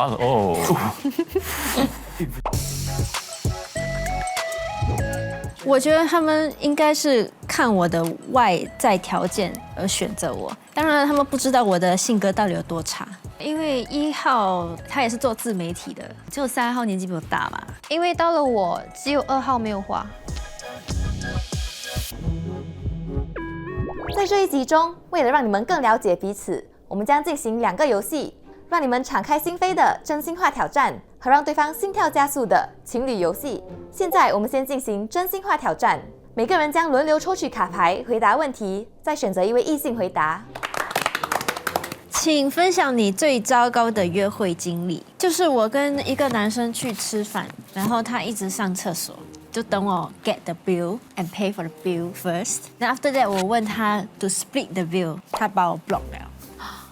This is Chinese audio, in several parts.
哦。我觉得他们应该是看我的外在条件而选择我，当然他们不知道我的性格到底有多差。因为1号他也是做自媒体的，只有3号年纪比我大嘛。因为到了我，只有2号没有花。在这一集中，为了让你们更了解彼此，我们将进行2个游戏，让你们敞开心扉的真心话挑战和让对方心跳加速的情侣游戏。现在我们先进行真心话挑战，每个人将轮流抽取卡牌回答问题，再选择一位异性回答。请分享你最糟糕的约会经历。就是我跟一个男生去吃饭，然后他一直上厕所，就等我 get the bill and pay for the bill first. Then after that 我问他 to split the bill， 他把我 block 了。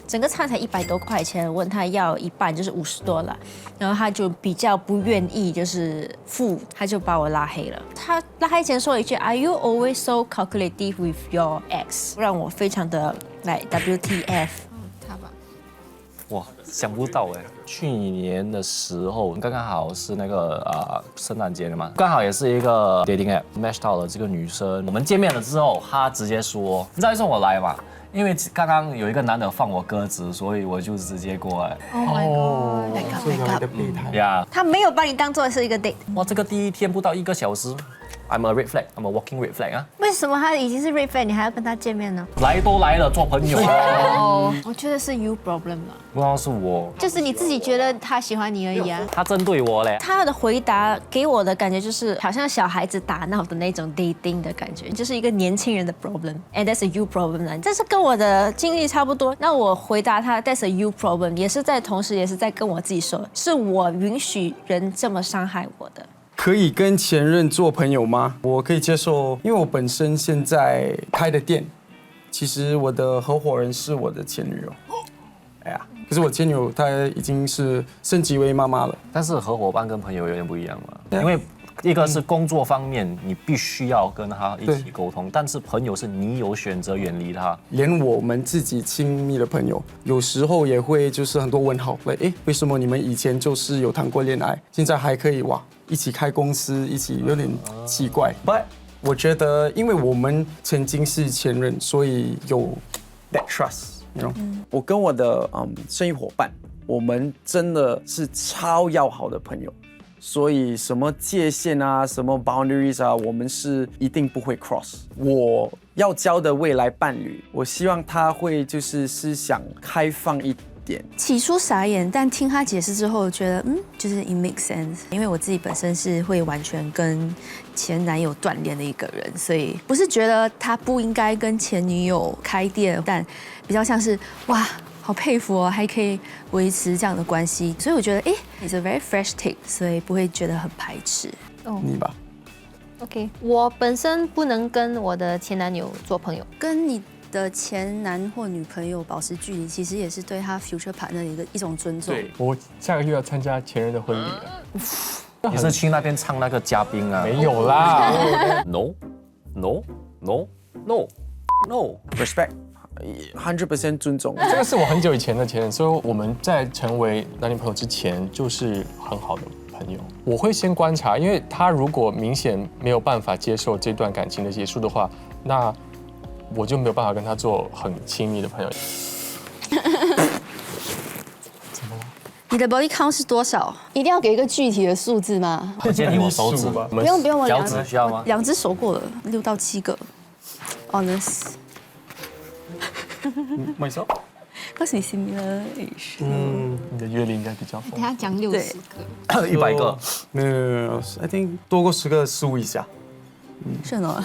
整个餐才100多块钱，问他要一半就是50多了，然后他就比较不愿意就是付，他就把我拉黑了。他拉黑前说了一句 "Are you always so calculative with your ex？" 让我非常的WTF。哇，想不到哎！去年的时候，刚刚好是那个圣诞节了嘛，刚好也是一个 dating app match 到了这个女生。我们见面了之后，她直接说："你知道为什么我来吗？因为刚刚有一个男的放我鸽子，所以我就直接过来。Oh my god！ 的备胎。呀，他没有把你当做是一个 date， 哇，这个第一天不到1个小时 ，I'm a red flag，I'm a walking red flag 啊！为什么他已经是 red flag， 你还要跟他见面呢？来都来了，做朋友。我觉得是 you problem 了，不知道是我，就是你自己觉得他喜欢你而已啊。他针对我嘞。他的回答给我的感觉就是好像小孩子打闹的那种 dating 的感觉，就是一个年轻人的 problem，and that's a you problem 呢。这是跟我的经历差不多。那我回答他 that's a you problem， 也是在同时也是在跟我自己说，是我允许人这么伤害我的。可以跟前任做朋友吗？我可以接受，因为我本身现在开的店，其实我的合伙人是我的前女友。哎呀，可是我前女友她已经是升级为妈妈了。但是合伙伴跟朋友有点不一样嘛，因为一个是工作方面，你必须要跟他一起沟通，但是朋友是你有选择远离他。连我们自己亲密的朋友，有时候也会就是很多问号，为什么你们以前就是有谈过恋爱，现在还可以一起开公司，一起有点奇怪。But 我觉得，因为我们曾经是前任，所以有 that trust，you know？我跟我的生意伙伴，我们真的是超要好的朋友。所以什么界限啊，什么 boundaries 啊，我们是一定不会 cross。我要交的未来伴侣，我希望他会就是思想开放一点。起初傻眼，但听他解释之后，觉得就是 it makes sense。因为我自己本身是会完全跟前男友断联的一个人，所以不是觉得他不应该跟前女友开店，但比较像是哇。好佩服哦，还可以维持这样的关系，所以我觉得it's a very fresh take， 所以不会觉得很排斥。你吧 OK， 我本身不能跟我的前男友做朋友。跟你的前男或女朋友保持距离，其实也是对他 future partner 的一种尊重。对，我下个月要参加前任的婚礼了。你是去那边唱那个嘉宾啊？没有啦。No No No No No respect。100% 尊重，这个是我很久以前的前任，所以我们在成为男女朋友之前就是很好的朋友。我会先观察，因为他如果明显没有办法接受这段感情的结束的话，那我就没有办法跟他做很亲密的朋友。你的 body count 是多少？一定要给一个具体的数字吗？我建议我手指，不用，我脚趾需要吗？2只手过了，6到7个。Honest。myself。告诉你 similar age。你的阅历应该比较丰富。等下讲60个，100个。没有 I think 多过10个15以下。是呢。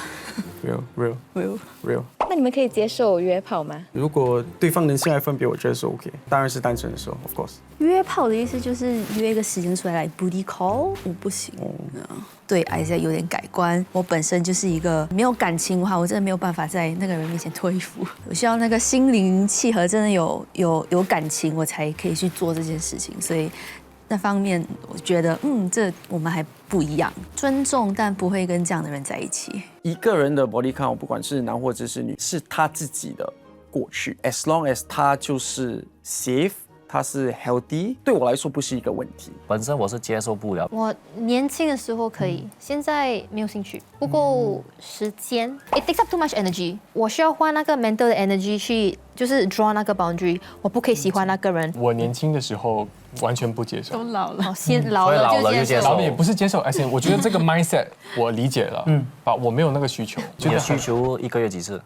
real。那你们可以接受约炮吗？如果对方能性爱分别，我觉得是 OK。当然是单身的时候 ，of course。约炮的意思就是约一个时间出来 booty call， 我不行。对，还是有点改观。我本身就是一个没有感情的话，我真的没有办法在那个人面前脱衣服。我需要那个心灵契合，真的有感情，我才可以去做这件事情。所以那方面，我觉得这我们还不一样，尊重，但不会跟这样的人在一起。一个人的 body count， 不管是男或者是女，是他自己的过去。As long as 他就是 safe，它是 healthy，对我来说不是一个问题。本身我是接受不了。我年轻的时候可以，现在没有兴趣，不够时间。It takes up too much energy。我需要花那个 mental 的 energy 去，就是 draw 那个 boundary。我不可以喜欢那个人。我年轻的时候完全不接受，都老了，哦，先老所以老了就接受。了就接受老了也不是接受，而且我觉得这个 mindset 我理解了，我没有那个需求，你的需求1个月几次？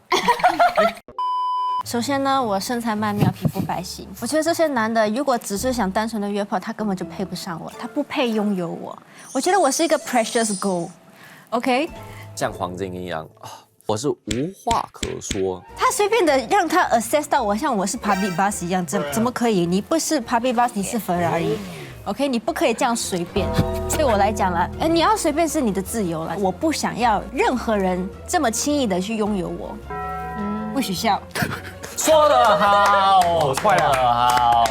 首先呢，我身材曼妙，皮肤白皙。我觉得这些男的如果只是想单纯的约炮，他根本就配不上我，他不配拥有我。我觉得我是一个 precious gold，OK？像黄金一样啊，我是无话可说。他随便的让他 access 到我，像我是 public bus 一样，怎么可以？你不是 public bus， 你是 Ferrari。OK， 你不可以这样随便。对我来讲啦，你要随便是你的自由啦。我不想要任何人这么轻易的去拥有我。不许笑。说得好，快了好。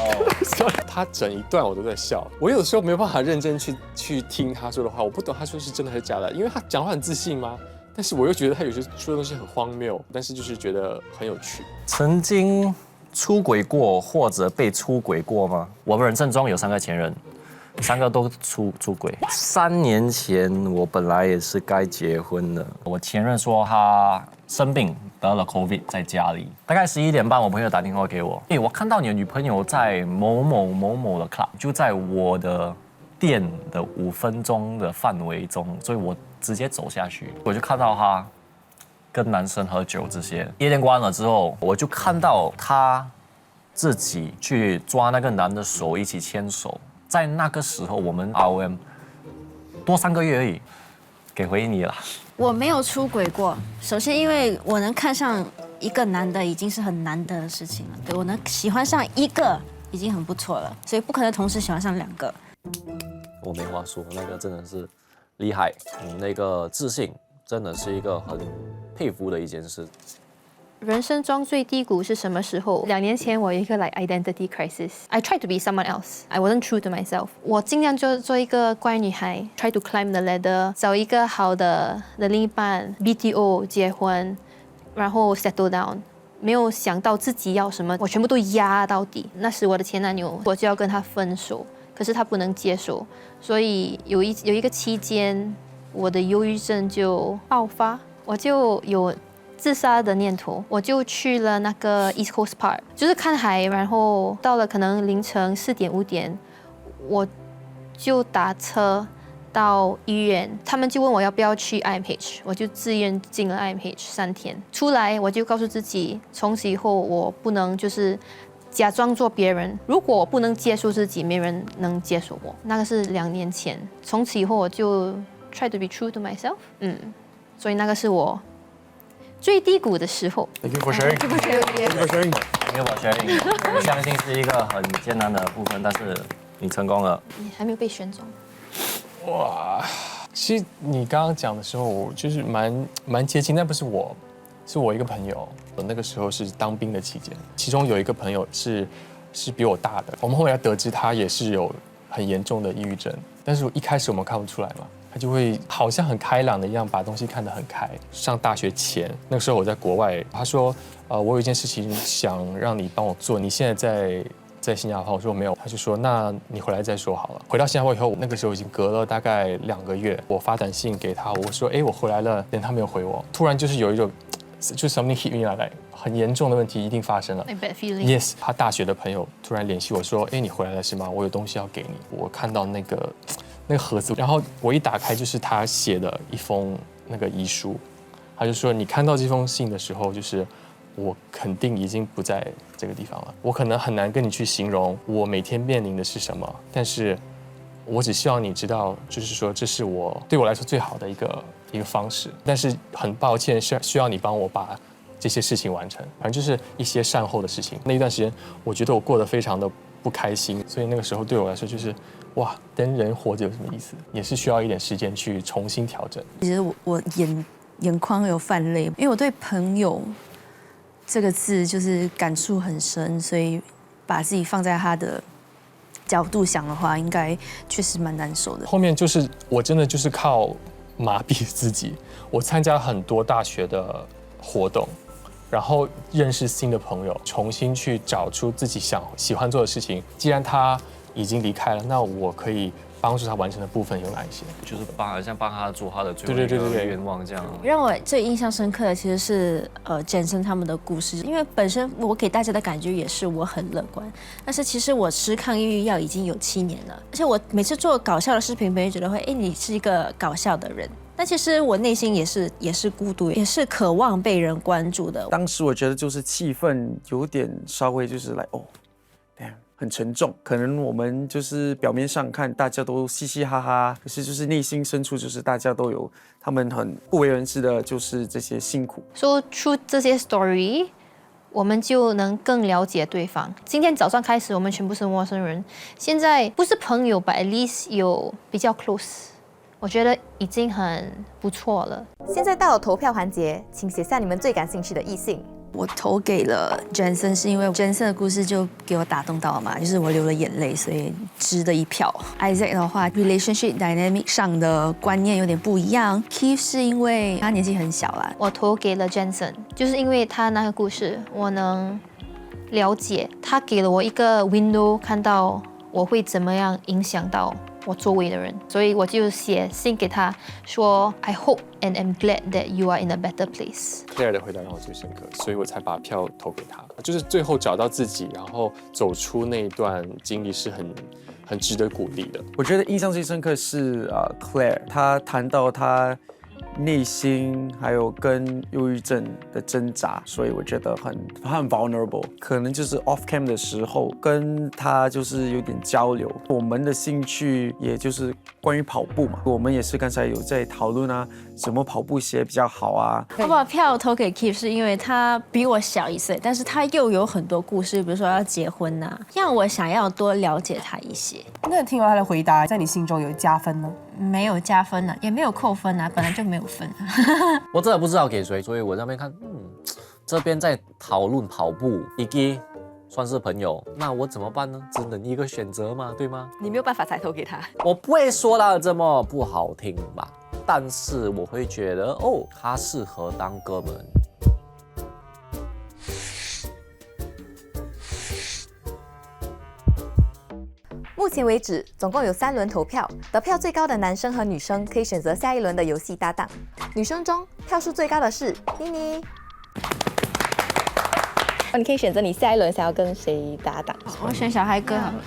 他整一段我都在笑，我有时候没有办法认真去听他说的话，我不懂他说是真的还是假的，因为他讲话很自信吗？但是我又觉得他有些说的东西很荒谬，但是就是觉得很有趣。曾经出轨过或者被出轨过吗？我人生中有3个前任，3个都出轨。3年前我本来也是该结婚的，我前任说他生病得了 COVID 在家里，大概11点半，我朋友打电话给我，我看到你的女朋友在某某的 club， 就在我的店的5分钟的范围中，所以我直接走下去，我就看到他跟男生喝酒这些。夜店关了之后，我就看到他自己去抓那个男的手，一起牵手。在那个时候，我们 ROM 多3个月而已，给回你了。我没有出轨过。首先，因为我能看上一个男的已经是很难得的事情了，对，我能喜欢上一个已经很不错了，所以不可能同时喜欢上2个。我没话说，那个真的是厉害，那个自信真的是一个很佩服的一件事。人生中最低谷是什么时候？2年前我有一个 identity crisis. I tried to be someone else. I wasn't true to myself. 我尽量做一个乖女孩 ，try to climb the ladder， 找一个好的另一半 ，BTO 结婚，然后 settle down。没有想到自己要什么，我全部都压到底。那时我的前男友，我就要跟他分手，可是他不能接受，所以有一个期间，我的忧郁症就爆发，我就有自杀的念头，我就去了那个 East Coast Park， 就是看海，然后到了可能凌晨4点5点，我就打车到医院，他们就问我要不要去 IMH， 我就自愿进了 IMH 3天，出来我就告诉自己，从此以后我不能就是假装做别人，如果我不能接受自己，没人能接受我。那个是2年前，从此以后我就 try to be true to myself， 所以那个是我最低谷的时候。 Thank you for sharing. Thank you for sharing. Thank you for sharing。我相信是一个很艰难的部分，但是你成功了。你还没有被选中。哇，其实你刚刚讲的时候，我就是蛮接近，但不是我，是我一个朋友。我那个时候是当兵的期间，其中有一个朋友是比我大的，我们后来得知他也是有很严重的抑郁症，但是一开始我们看不出来嘛。他就会好像很开朗的一样，把东西看得很开。上大学前，那个时候我在国外，他说，我有一件事情想让你帮我做，你现在在新加坡？我说没有，他就说那你回来再说好了。回到新加坡以后，那个时候已经隔了大概2个月，我发短信给他，我说我回来了，但他没有回我。突然就是有一种，就 something hit me 来，很严重的问题一定发生了。 I bad feeling. Yes， 他大学的朋友突然联系我说，你回来了是吗？我有东西要给你。我看到那个盒子，然后我一打开就是他写的一封那个遗书，他就说你看到这封信的时候，就是我肯定已经不在这个地方了，我可能很难跟你去形容我每天面临的是什么，但是我只希望你知道，就是说这是对我来说最好的一个方式，但是很抱歉需要你帮我把这些事情完成，反正就是一些善后的事情。那一段时间我觉得我过得非常的不开心，所以那个时候对我来说就是哇，跟人活着有什么意思？也是需要一点时间去重新调整。其实我眼眶有泛泪，因为我对朋友这个字就是感触很深，所以把自己放在他的角度想的话，应该确实蛮难受的。后面就是我真的就是靠麻痹自己，我参加很多大学的活动，然后认识新的朋友，重新去找出自己喜欢做的事情。既然他已经离开了，那我可以帮助他完成的部分有哪一些？就是好像帮他做他的最后一个愿望这样。让我最印象深刻的其实是Jensen 他们的故事，因为本身我给大家的感觉也是我很乐观，但是其实我吃抗抑郁药已经有7年了，而且我每次做搞笑的视频，别人觉得会，哎，你是一个搞笑的人。但其实我内心也是孤独，也是渴望被人关注的。当时我觉得就是气氛有点稍微就是来很沉重，可能我们就是表面上看大家都嘻嘻哈哈，可是就是内心深处就是大家都有他们很不为人知的，就是这些辛苦。说出这些 story， 我们就能更了解对方。今天早上开始，我们全部是陌生人，现在不是朋友吧 ，at least 有比较 close， 我觉得已经很不错了。现在到了投票环节，请写下你们最感兴趣的异性。我投给了 Jensen， 是因为 Jensen 的故事就给我打动到了嘛，就是我流了眼泪，所以值得一票。Isaac 的话 ，relationship dynamic 上的观念有点不一样。Keith 是因为他年纪很小啦，我投给了 Jensen， 就是因为他那个故事，我能了解，他给了我一个 window， 看到我会怎么样影响到我周围的人，所以我就写信给他说 I hope and am glad that you are in a better place。 Claire 的回答让我最深刻，所以我才把票投给他。就是最后找到自己，然后走出那一段经历是很值得鼓励的。我觉得印象最深刻是Claire， 她谈到她内心还有跟忧郁症的挣扎，所以我觉得很 vulnerable。可能就是 off cam 的时候跟他就是有点交流。我们的兴趣也就是关于跑步嘛，我们也是刚才有在讨论啊，什么跑步鞋比较好啊。我把票投给 Keith 是因为他比我小1岁，但是他又有很多故事，比如说要结婚呐，让我想要多了解他一些。那听完他的回答，在你心中有加分吗？没有加分啊，也没有扣分啊，本来就没有分啊。我真的不知道给谁，所以我在那边看，这边在讨论跑步，一个算是朋友，那我怎么办呢？只能一个选择嘛，对吗？你没有办法才投给他。我不会说到这么不好听吧，但是我会觉得他适合当哥们。目前为止，总共有3轮投票，得票最高的男生和女生可以选择下一轮的游戏搭档。女生中票数最高的是妮妮。你可以选择你下一轮想要跟谁搭档。我选小孩哥好了。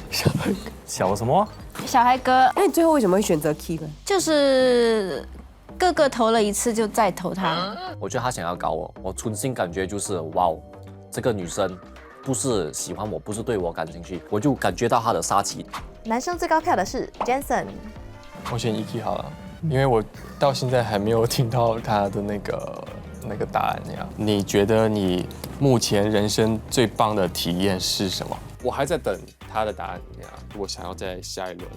小什么？小孩哥。那你最后为什么会选择 Keith？ 就是各个投了1次就再投他。我觉得他想要搞我，我存心感觉就是哇，这个女生不是喜欢我，不是对我感兴趣，我就感觉到她的杀气。男生最高票的是 Jensen。我选 EK 好了，因为我到现在还没有听到他的那个答案呀。你觉得你目前人生最棒的体验是什么？我还在等他的答案呀。我想要在下一轮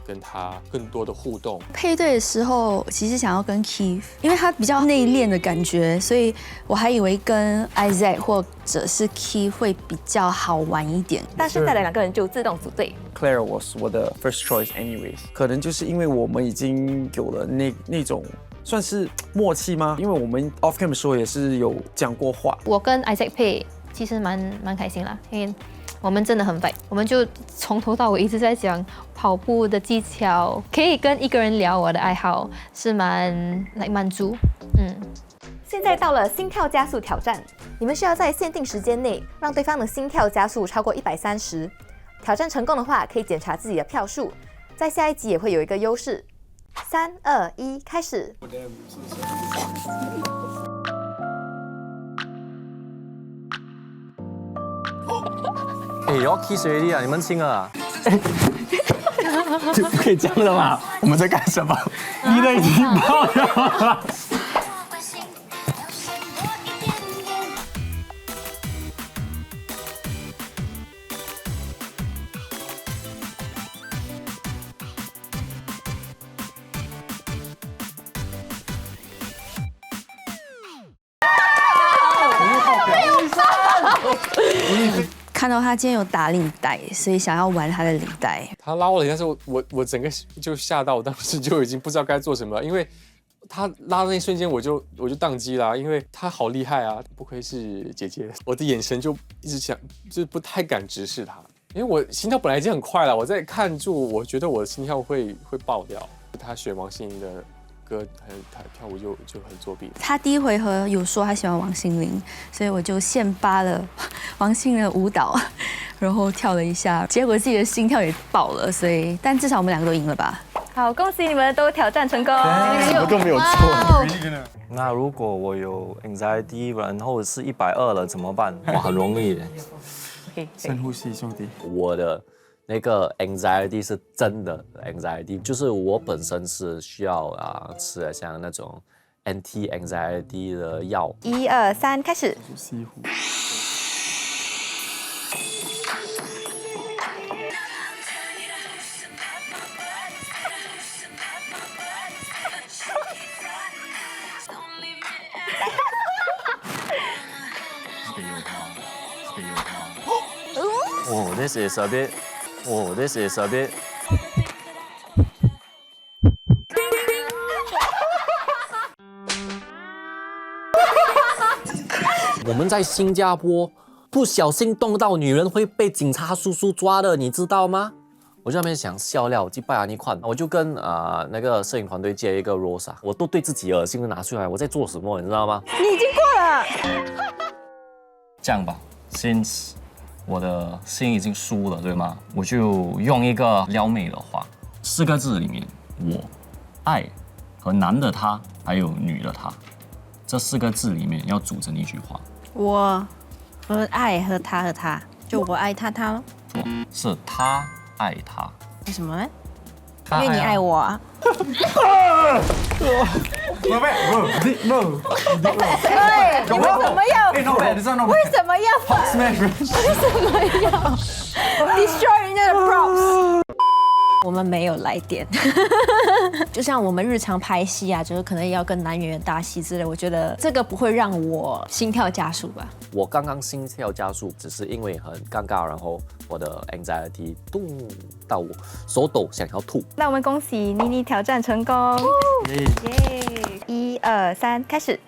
跟他更多的互动。配对的时候，其实想要跟 Keith， 因为他比较内敛的感觉，所以我还以为跟 Isaac 或者是 Keith 会比较好玩一点。但剩下的2个人就自动组队。Claire was 我的 first choice anyways， 可能就是因为我们已经有了那种算是默契吗？因为我们 off cam 的时候也是有讲过话。我跟 Isaac 配其实蛮开心啦，因为我们真的很 vibe， 我们就从头到尾一直在讲跑步的技巧，可以跟一个人聊我的爱好，是蛮满足。现在到了心跳加速挑战，你们需要在限定时间内让对方的心跳加速超过130。挑战成功的话，可以检查自己的票数，在下一集也会有一个优势。3、2、1，开始。要 kiss 谁啊？你们亲了啊？就不可以这样的嘛？我们在干什么？你的已经爆了。看到他今天有打领带，所以想要玩他的领带。他拉我的，但是我整个就吓到，我当时就已经不知道该做什么了，因为他拉的那一瞬间我就宕机啦，因为他好厉害啊，不愧是姐姐，我的眼神就一直想，就是不太敢直视他，因为我心跳本来已经很快了，我在看住，我觉得我的心跳会爆掉。他选王心凌的歌，他跳舞就很作弊。他第一回合有说他喜欢王心凌，所以我就现扒了王心凌的舞蹈，然后跳了一下，结果自己的心跳也爆了，但至少我们2个都赢了吧。好，恭喜你们都挑战成功，什么都没有做。那如果我有 anxiety， 然后是120了怎么办？哇，很容易。深呼吸，兄弟。我的那个 anxiety 是真的 anxiety， 就是我本身是需要吃了像那种 anti anxiety 的药。1、2、3，开始。西湖。Oh, this is a bit. Oh, this is a bit. 我们在新加坡不小心动到女人会被警察叔叔抓的，你知道吗？我就在那边想笑料，击败啊你款，我就跟那个摄影团队借一个 Rosa， 我都对自己恶心的拿出来，我在做什么，你知道吗？你已经过了。这样吧 ，since 我的心已经输了，对吗？我就用一个撩妹的话，4个字里面，我爱和男的他还有女的她，这4个字里面要组成一句话。我和爱和他，就我爱他咯。是他爱他。为什么呢？因为你爱我啊。No， 为什么要？为什么要 destroy 人家的 props？ 我们没有来电，就像我们日常拍戏啊，就是可能要跟男演员搭戏之类，我觉得这个不会让我心跳加速吧。我刚刚心跳加速，只是因为很尴尬，然后我的 anxiety 动到我手抖，想要吐。那我们恭喜妮妮挑战成功，耶！1、2、3，开始。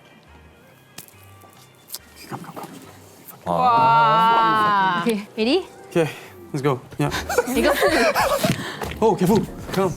哇 ，OK，ready？ Okay，let's go。Yeah。一个副。Oh, careful. Come.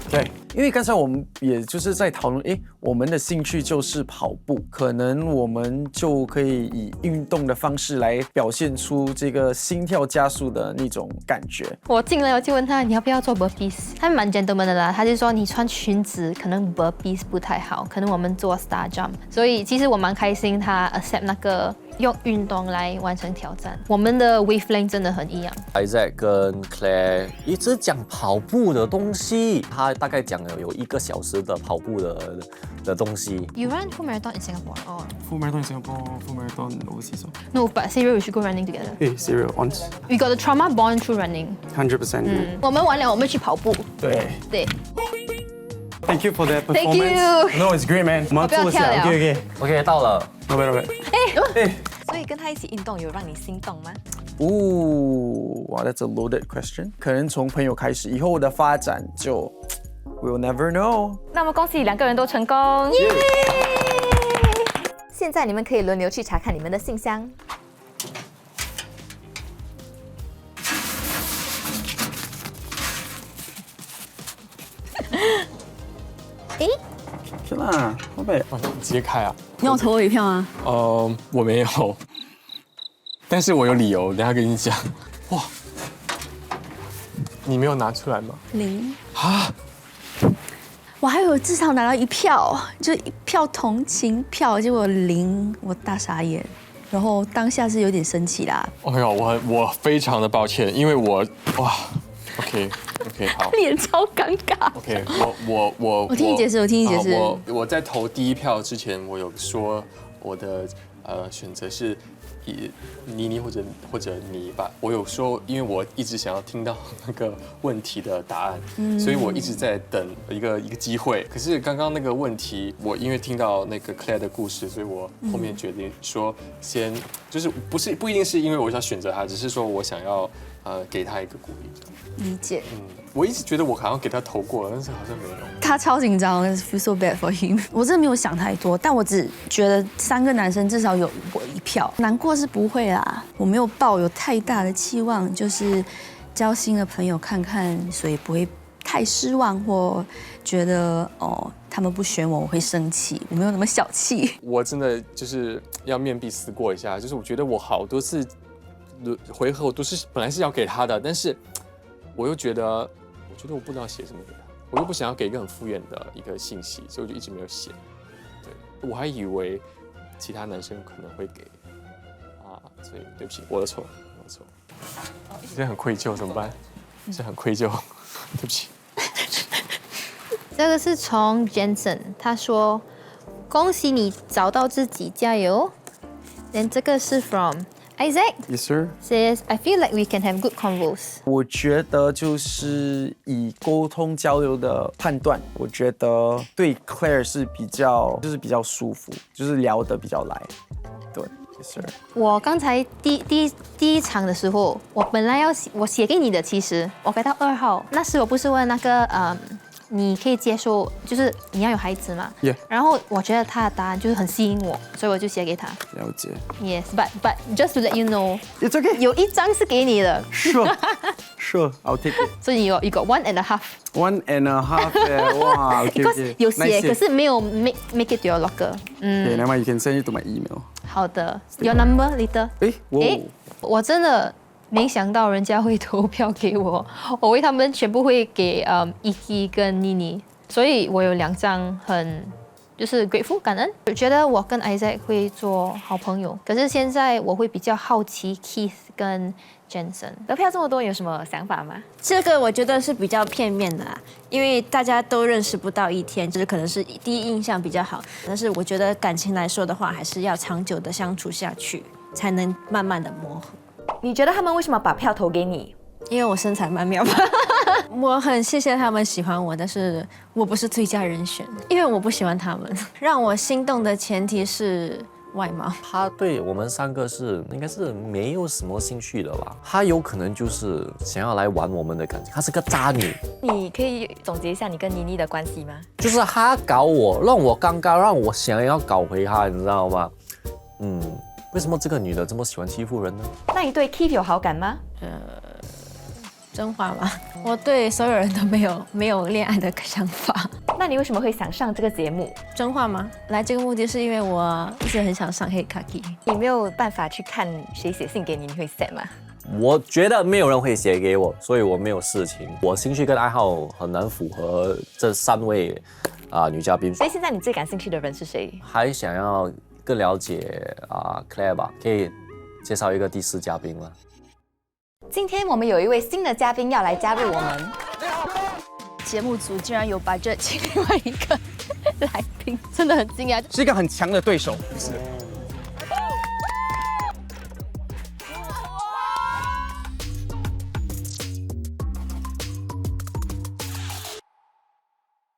Okay. 因为刚才我们也就是在讨论，我们的兴趣就是跑步，可能我们就可以以运动的方式来表现出这个心跳加速的那种感觉。我进来我就问他你要不要做 burpees， 他蛮 gentleman 的啦，他就说你穿裙子可能 burpees 不太好，可能我们做 star jump， 所以其实我蛮开心他 accept 那个用运动来完成挑战，我们的 wavelength 真的很一样。Isaac 跟 Claire 一直讲跑步的东西，他大概讲了有1个小时的跑步的东西。You run full marathon in Singapore or? Full marathon in Singapore, full marathon overseas. No, but Serial we should go running together. Hey, serial once. We got the trauma bond through running. 100%. 我们完了，我们去跑步。对。对。Thank you for that performance. Thank you. No, it's great, man. 我们要坐下 ，OK，OK。OK， 到了。No bad, no bad. 所以跟他一起运动有让你心动吗？哇 ，That's a loaded question。可能从朋友开始，以后的发展就 We'll never know。那我们恭喜2个人都成功，耶！现在你们可以轮流去查看你们的信箱。是啦，宝贝。直接开啊？你要投我一票吗？我没有，但是我有理由，等一下跟你讲。哇，你没有拿出来吗0啊？我还有至少拿到1票，就1票同情票，结果0，我大傻眼。然后当下是有点生气啦。哎呦，我非常的抱歉，因为我OK，好。脸超尴尬。OK， 我听你解释，我听你解释。我在投第1票之前，我有说我的选择是妮妮或者你吧。我有说，因为我一直想要听到那个问题的答案，所以我一直在等一个机会。可是刚刚那个问题，我因为听到那个 Claire 的故事，所以我后面决定说先就是不一定是因为我想选择他，只是说我想要给他一个鼓励。理解。我一直觉得我好像给他投过了，但是好像没有。他超紧张 ，feel so bad for him。我真的没有想太多，但我只觉得3个男生至少有我1票。难过是不会啦，我没有抱有太大的期望，就是交新的朋友看看，所以不会太失望或觉得他们不选我会生气，我没有那么小气。我真的就是要面壁思过一下，就是我觉得我好多次回合我都是本来是要给他的，但是我又觉得我不知道写什么给他，我又不想要给一个很敷衍的一个信息，所以我就一直没有写。对，我还以为其他男生可能会给所以对不起，我的错。现在很愧疚，怎么办？现在很愧疚，对不起。这个是从 Jensen， 他说恭喜你找到自己，加油。then 这个是 from Isaac Yes, sir. says I feel like we can have good convos。我觉得就是以沟通交流的判断，我觉得对 Claire 是比较舒服，就是聊得比较来。对 ，Yes, sir。我刚才第一场的时候，我本来我写给你的，其实我改到2号，那时我不是问那个你可以接受，就是你要有孩子嘛 Yeah 然后我觉得他的答案就是很吸引我，所以我就写给他。了解。Yes, but just to let you know, It's okay. 有1张是给你的， Sure, I'll take it. 所以you got 1.5。1.5哇 ，OK OK。有写，可是没有 make it to your locker。Okay, never mind. You can send it to my email. 好的 ，Your number later。我真的没想到人家会投票给我，我为他们全部会给Iki 跟妮妮，所以我有2张很就是 grateful 感恩，我觉得我跟 Isaac 会做好朋友。可是现在我会比较好奇 Keith 跟 Jensen 得票这么多，有什么想法吗？这个我觉得是比较片面的啦，因为大家都认识不到1天，就是可能是第一印象比较好。但是我觉得感情来说的话，还是要长久的相处下去，才能慢慢的磨合。你觉得他们为什么把票投给你？因为我身材曼妙吧，我很谢谢他们喜欢我，但是我不是最佳人选，因为我不喜欢他们。让我心动的前提是外貌。他对我们3个应该是没有什么兴趣的吧？他有可能就是想要来玩我们的感情，她是个渣女。你可以总结一下你跟妮妮的关系吗？就是他搞我，让我尴尬，让我想要搞回他，你知道吗？为什么这个女的这么喜欢欺负人呢？那你对 Keith 有好感吗？真话吗？我对所有人都没有恋爱的想法。那你为什么会想上这个节目？真话吗？来这个目的是因为我一直很想上黑卡基。你没有办法去看谁写信给你，你会 sad 吗？我觉得没有人会写给我，所以我没有事情。我兴趣跟爱好很难符合这3位女嘉宾。所以现在你最感兴趣的人是谁？还想要更了解Claire 吧，可以介绍一个第4嘉宾吗？今天我们有一位新的嘉宾要来加入我们。节目组竟然有 budget 请另外一个来宾，真的很惊讶。是一个很强的对手，